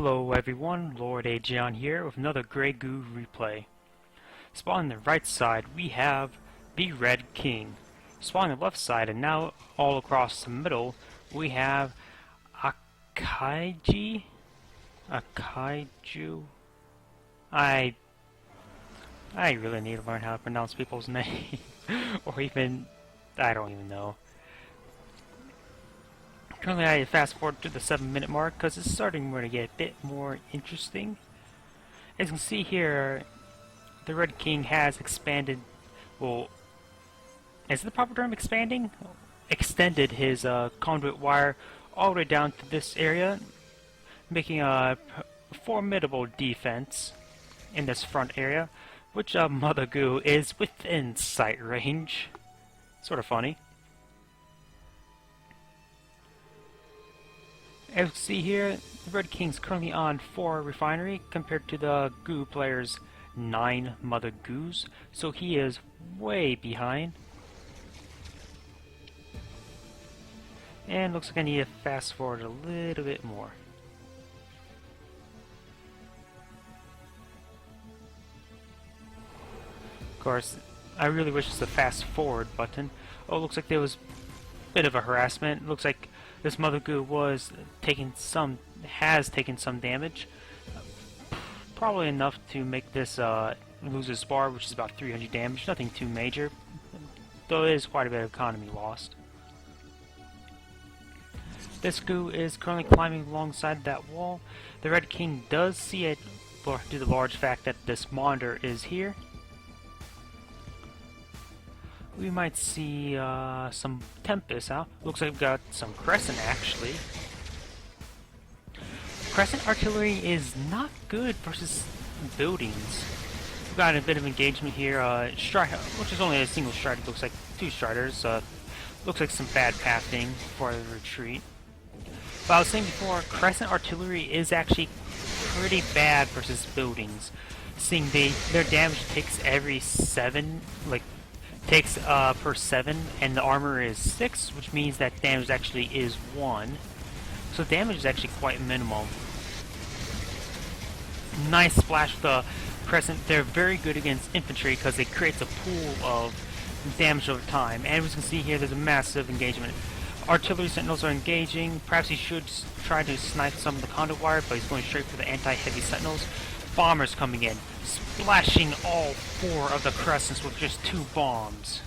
Hello everyone, Lord.agion here with another great Goo Replay. Spawn on the right side we have TheRedKinG. Spawn on the left side and now all across the middle we have Akuji? Akaiju? I really need to learn how to pronounce people's names. Or even, I don't even know. Currently I fast forward to the 7-minute mark because it's starting to get a bit more interesting. As you can see here, TheRedKinG has expanded, well, is it the proper term expanding? Extended his conduit wire all the way down to this area, making a formidable defense in this front area, which Mother Goo is within sight range. Sort of funny. As you can see here, TheRedKinG's currently on 4 refinery compared to the Goo player's 9 Mother Goos, so he is way behind. And looks like I need to fast forward a little bit more. Of course, I really wish it's a fast forward button. Oh, looks like there was a bit of a harassment. Looks like this Mother Goo has taken some damage. Probably enough to make this lose his bar, which is about 300 damage. Nothing too major, though it is quite a bit of economy lost. This Goo is currently climbing alongside that wall. TheRedKinG does see it due to the large fact that this monitor is here. We might see some Tempest out. Looks like we've got some Crescent actually. Crescent artillery is not good versus buildings. We've got a bit of engagement here. Which is only a single strider. Looks like 2 striders. Looks like some bad pathing for the retreat. But I was saying before, Crescent artillery is actually pretty bad versus buildings. Seeing their damage takes every 7, takes per 7, and the armor is 6, which means that damage actually is 1. So damage is actually quite minimal. Nice splash with the Crescent. They're very good against infantry because it creates a pool of damage over time. And as you can see here, there's a massive engagement. Artillery sentinels are engaging. Perhaps he should try to snipe some of the conduit wire, but he's going straight for the anti-heavy sentinels. Bombers coming in, splashing all 4 of the Crescents with just 2 bombs.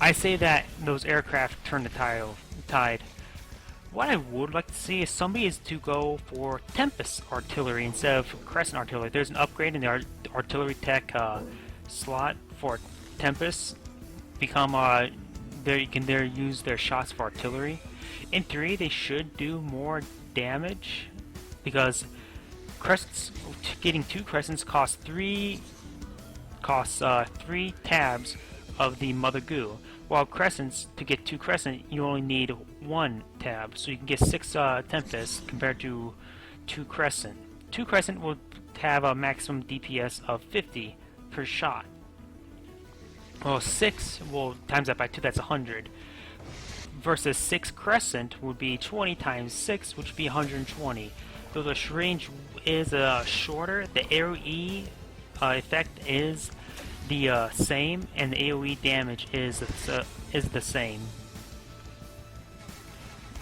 I say that those aircraft turn the tide. What I would like to see is somebody is to go for Tempest artillery instead of Crescent artillery. There's an upgrade in the artillery tech slot for Tempest. You can use their shots for artillery. In theory, they should do more damage because Crescents, getting 2 Crescents costs 3 tabs of the Mother Goo, while Crescents, to get 2 Crescent, you only need 1 tab, so you can get 6 Tempest compared to 2 Crescent. 2 Crescent will have a maximum DPS of 50 per shot. Well, 6 will times that by 2, that's 100. Versus 6 Crescent would be 20 times 6, which would be 120. Though the range is shorter, the AoE effect is the same, and the AoE damage is the same.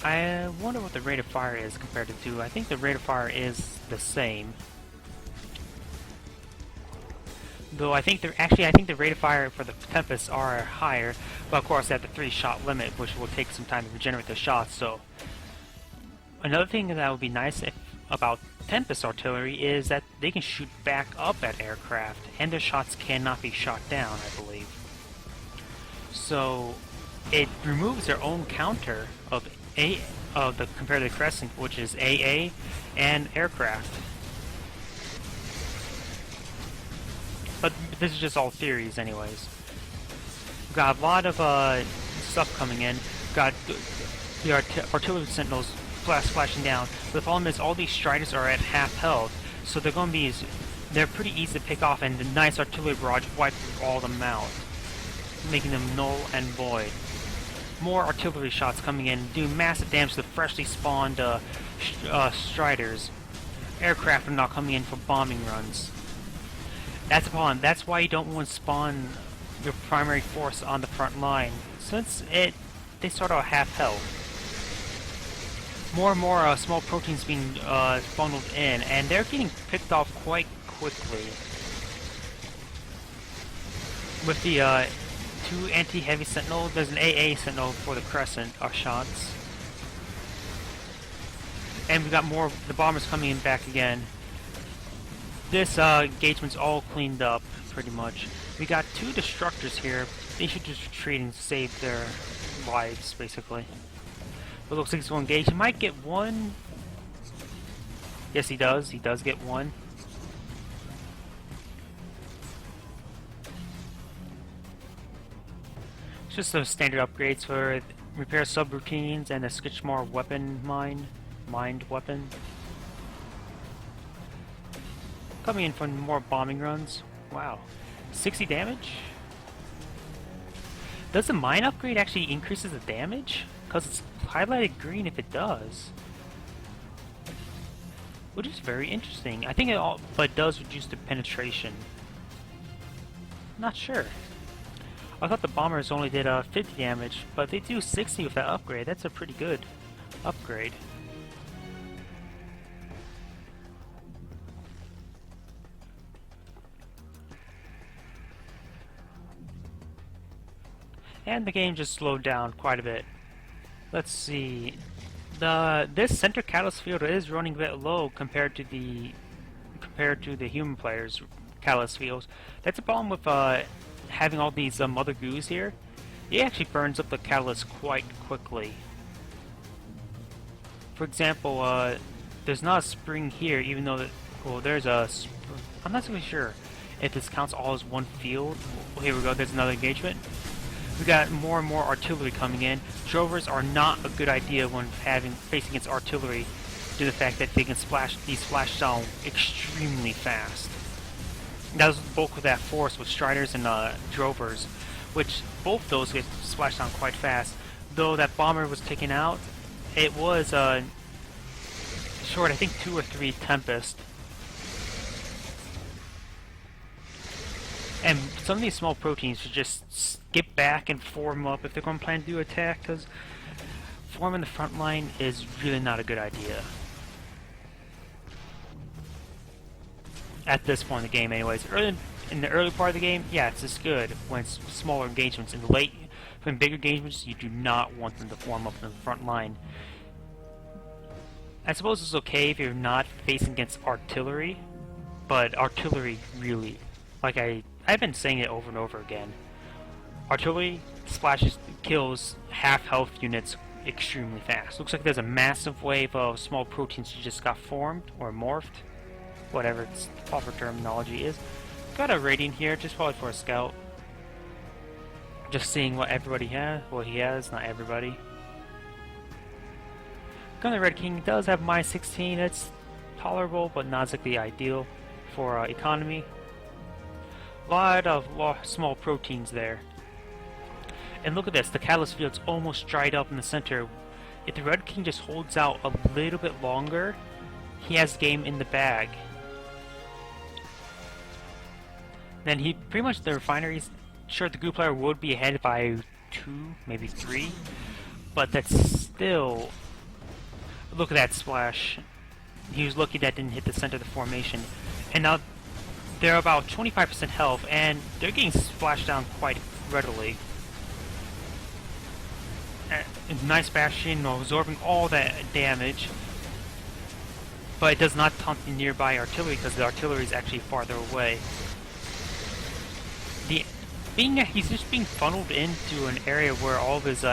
I wonder what the rate of fire is compared to 2. I think the rate of fire is the same. Though I think the rate of fire for the Tempests are higher, but of course they have the 3-shot limit, which will take some time to regenerate the shots. So another thing that would be nice about Tempest artillery is that they can shoot back up at aircraft, and their shots cannot be shot down, I believe. So it removes their own counter of compared to the Crescent, which is AA and aircraft. But this is just all theories anyways. We've got a lot of stuff coming in. We've got the artillery sentinels flashing down. But the problem is all these striders are at half health, so they're pretty easy to pick off, and the nice artillery barrage wipes all of them out, making them null and void. more artillery shots coming in, doing massive damage to the freshly spawned Striders. Aircraft are not coming in for bombing runs. That's a problem. That's why you don't want to spawn your primary force on the front line, since they start out half health. More and more small proteins being funneled in, and they're getting picked off quite quickly. With the 2 anti-heavy sentinel, there's an AA sentinel for the crescent shots. And we got more of the bombers coming in back again. This engagement's all cleaned up, pretty much. We got 2 destructors here. They should just retreat and save their lives, basically. But looks like he's going to engage. He might get 1. Yes, he does. He does get 1. It's just those standard upgrades for repair subroutines and a Skitchmore weapon mined weapon. Coming in for more bombing runs. Wow. 60 damage? Does the mine upgrade actually increases the damage? Because it's highlighted green if it does. Which is very interesting. I think it all, but it does reduce the penetration. Not sure. I thought the bombers only did 50 damage, but they do 60 with that upgrade. That's a pretty good upgrade. And the game just slowed down quite a bit. Let's see. This center catalyst field is running a bit low compared to the human players' catalyst fields. That's a problem with having all these mother goos here. It actually burns up the catalyst quite quickly. For example, there's not a spring here, even though well, there's a. I'm not really sure if this counts all as one field. Well, here we go. There's another engagement. We got more and more artillery coming in. Drovers are not a good idea when facing against artillery, due to the fact that they can splash down extremely fast. That was the bulk of that force with Striders and Drovers, which both those get splashed down quite fast. Though that bomber was taken out, it was short, I think 2 or 3 Tempest. And some of these small proteins should just skip back and form up if they're going to plan to do attack, because forming the front line is really not a good idea. At this point in the game anyways. In the early part of the game, yeah, it's just good when it's smaller engagements. In the late, when bigger engagements, you do not want them to form up in the front line. I suppose it's okay if you're not facing against artillery, but artillery really, like I've been saying it over and over again, artillery kills half health units extremely fast. Looks like there's a massive wave of small proteins that just got formed, or morphed, whatever its proper terminology is. Got a rating here, just probably for a scout. Just seeing what everybody has, what he has, not everybody. TheRedKinG does have -16, it's tolerable, but not exactly ideal for economy. A lot of small proteins there. And look at this, the catalyst field's almost dried up in the center. If TheRedKinG just holds out a little bit longer, he has the game in the bag. Then he pretty much, the refineries, sure, the Goo player would be ahead by 2, maybe 3, but that's still, look at that splash. He was lucky that didn't hit the center of the formation. And now they're about 25% health, and they're getting splashed down quite readily. Nice bashing, absorbing all that damage, but it does not taunt the nearby artillery because the artillery is actually farther away. He's just being funneled into an area where all of his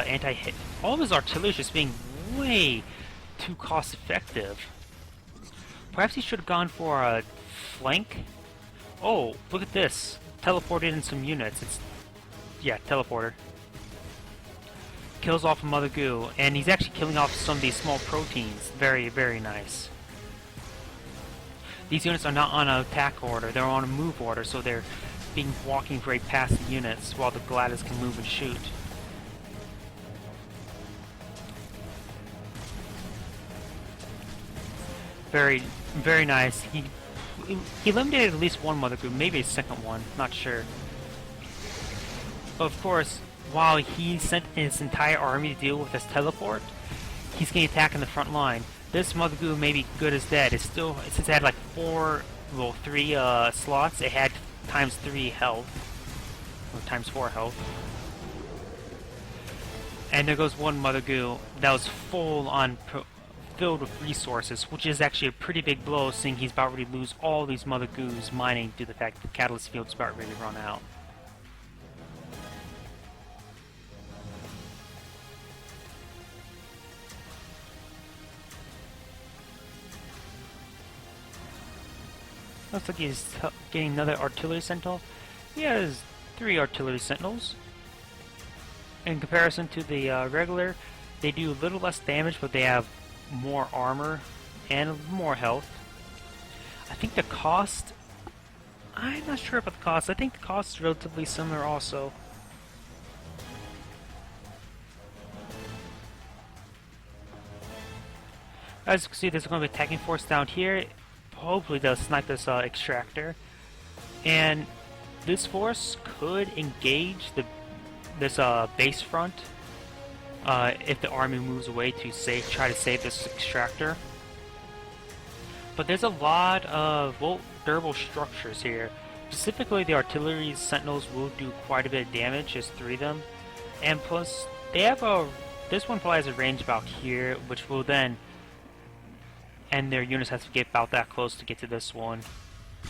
artillery is just being way too cost-effective. Perhaps he should have gone for a flank. Oh, look at this! Teleported in some units. Yeah, teleporter. Kills off a Mother Goo, and he's actually killing off some of these small proteins. Very, very nice. These units are not on an attack order, they're on a move order, so they're walking right past the units while the Gladys can move and shoot. Very, very nice. He eliminated at least one Mother Goo, maybe a second one, not sure. But of course, while he sent his entire army to deal with this teleport, he's getting attacked in the front line. This Mother Goo may be good as dead. It's still, since it had like 3 slots, it had times 3 health, or times 4 health. And there goes one Mother Goo that was filled with resources, which is actually a pretty big blow, seeing he's about ready to lose all these Mother Goos mining due to the fact that the Catalyst Field's about ready to run out. Looks like he's getting another Artillery Sentinel. He has 3 Artillery Sentinels. In comparison to the regular, they do a little less damage, but they have more armor and more health. I think the cost... I'm not sure about the cost. I think the cost is relatively similar also. As you can see, there's going to be a attacking force down here. Hopefully they'll snipe this extractor. And this force could engage this base front if the army moves away to try to save this extractor. But there's a lot of durable structures here. Specifically, the artillery sentinels will do quite a bit of damage. There's 3 of them, and plus they have this one probably has a range about here, which will then, and their units have to get about that close to get to this one.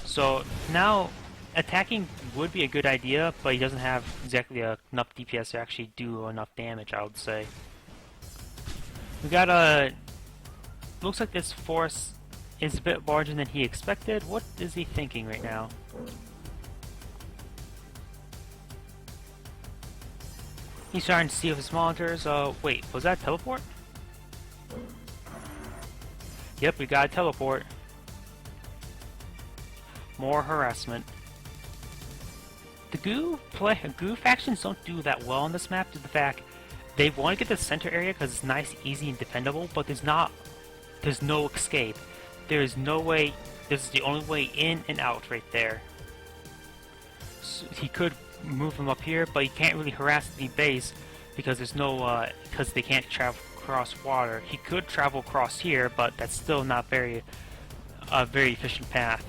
So now attacking would be a good idea, but he doesn't have exactly enough DPS to actually do enough damage, I would say. We got looks like this force is a bit larger than he expected. What is he thinking right now? He's trying to see if his monitors, wait, was that a teleport? Yep, we got a teleport. More harassment. The Goo factions don't do that well on this map due to the fact they want to get the center area because it's nice, easy, and defendable, but there's no escape. There's no way, this is the only way in and out right there. So he could move them up here, but he can't really harass the base because there's no, because they can't travel across water. He could travel across here, but that's still not very efficient path.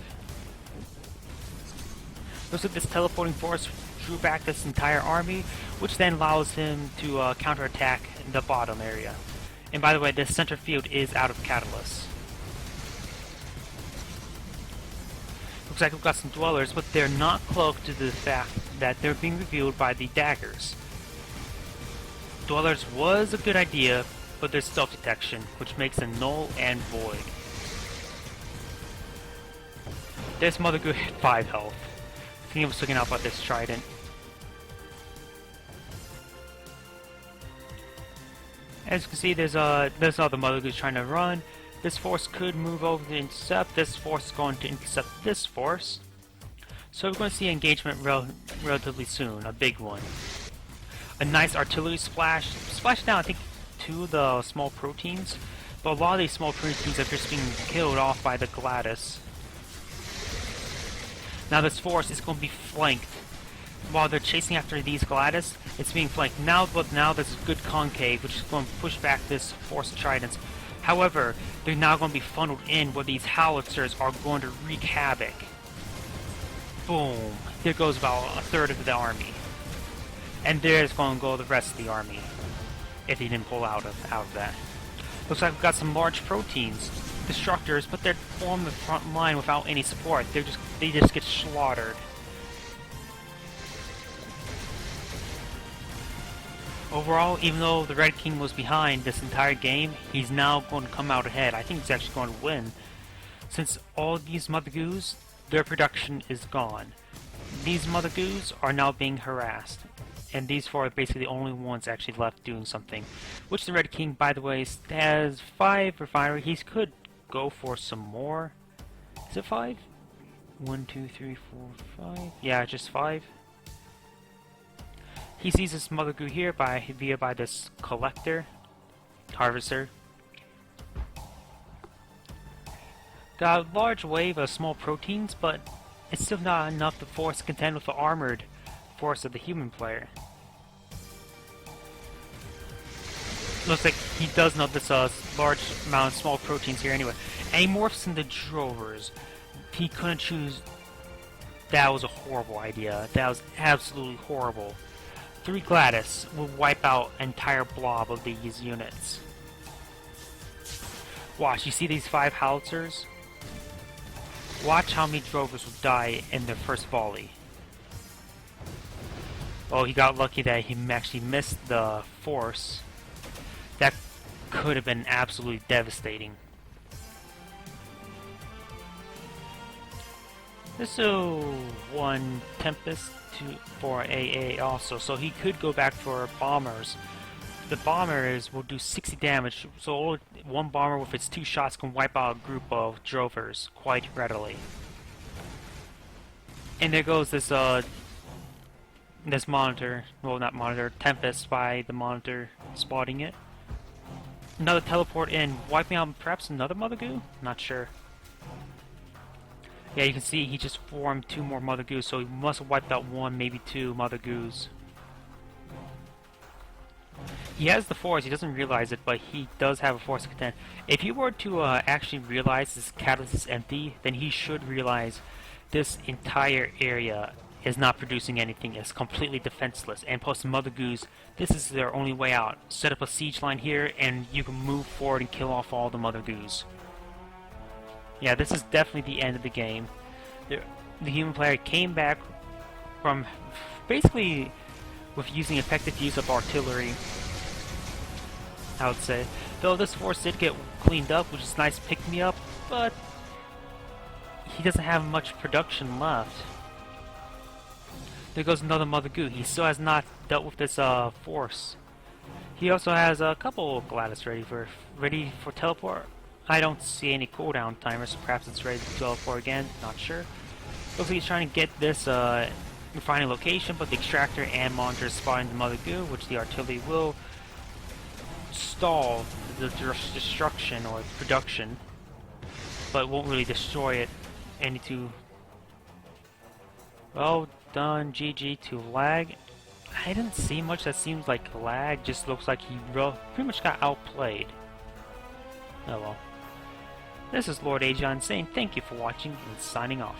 Looks like this teleporting force drew back this entire army, which then allows him to counterattack the bottom area. And by the way, this center field is out of catalyst. Looks like we've got some dwellers, but they're not cloaked to the fact that they're being revealed by the daggers. Dwellers was a good idea, but there's stealth detection, which makes them null and void. This Mother Goo hit 5 health. I think I was looking out about this trident. As you can see, there's other Mother Goos trying to run. This force could move over to intercept. This force is going to intercept this force. So we're going to see engagement relatively soon, a big one. A nice artillery splash. Splash down, I think, 2 of the small proteins. But a lot of these small proteins are just being killed off by the Gladys. Now this force is going to be flanked. While they're chasing after these Gladys, it's being flanked. Now there's a good concave, which is going to push back this force of tridents. However, they're now going to be funneled in where these howitzers are going to wreak havoc. Boom. There goes about a third of the army. And there's going to go the rest of the army, if he didn't pull out of that. Looks like we've got some large proteins, destructors, but they're on the front line without any support. They just get slaughtered. Overall, even though the Red King was behind this entire game, he's now going to come out ahead. I think he's actually going to win. Since all these Mother Goos, their production is gone. These Mother Goos are now being harassed. And these 4 are basically the only ones actually left doing something. Which the Red King, by the way, has 5 refineries. He could go for some more. Is it 5? 1, 2, 3, 4, 5. Yeah, just 5. He sees this Mother Goo here by this collector, harvester. Got a large wave of small proteins, but it's still not enough to force to contend with the armored force of the human player. Looks like he does know this large amount of small proteins here anyway. And he morphs into drovers. He couldn't choose. That was a horrible idea. That was absolutely horrible. 3 Gladys will wipe out an entire blob of these units. Watch, you see these 5 howitzers? Watch how many drovers will die in their first volley. Oh, he got lucky that he actually missed the force. That could have been absolutely devastating. This is 1 Tempest for AA also, so he could go back for bombers. The bombers will do 60 damage, so 1 bomber with its 2 shots can wipe out a group of drovers quite readily. And there goes this this monitor, well not monitor, Tempest by the monitor spotting it. Another teleport in, wiping out perhaps another Mother Goo? Not sure. Yeah, you can see he just formed 2 more Mother Goos, so he must have wiped out 1, maybe 2 Mother Goos. He has the force, he doesn't realize it, but he does have a force to contend. If he were to actually realize this catalyst is empty, then he should realize this entire area is not producing anything, it's completely defenseless. And plus Mother Goos, this is their only way out. Set up a siege line here, and you can move forward and kill off all the Mother Goos. Yeah, this is definitely the end of the game. The human player came back from basically with using effective use of artillery, I would say. Though this force did get cleaned up, which is nice pick-me-up, but he doesn't have much production left. There goes another Mother Goo. He still has not dealt with this force. He also has a couple Gladys ready for teleport. I don't see any cooldown timers, so perhaps it's ready to teleport again, not sure. Looks like he's trying to get this refining location, but the extractor and monitor is spotting the Mother Goo, which the artillery will stall the destruction or production, but won't really destroy it any too. Well done, GG to lag. I didn't see much that seems like lag, just looks like he pretty much got outplayed. Oh well. This is Lord.agion saying thank you for watching and signing off.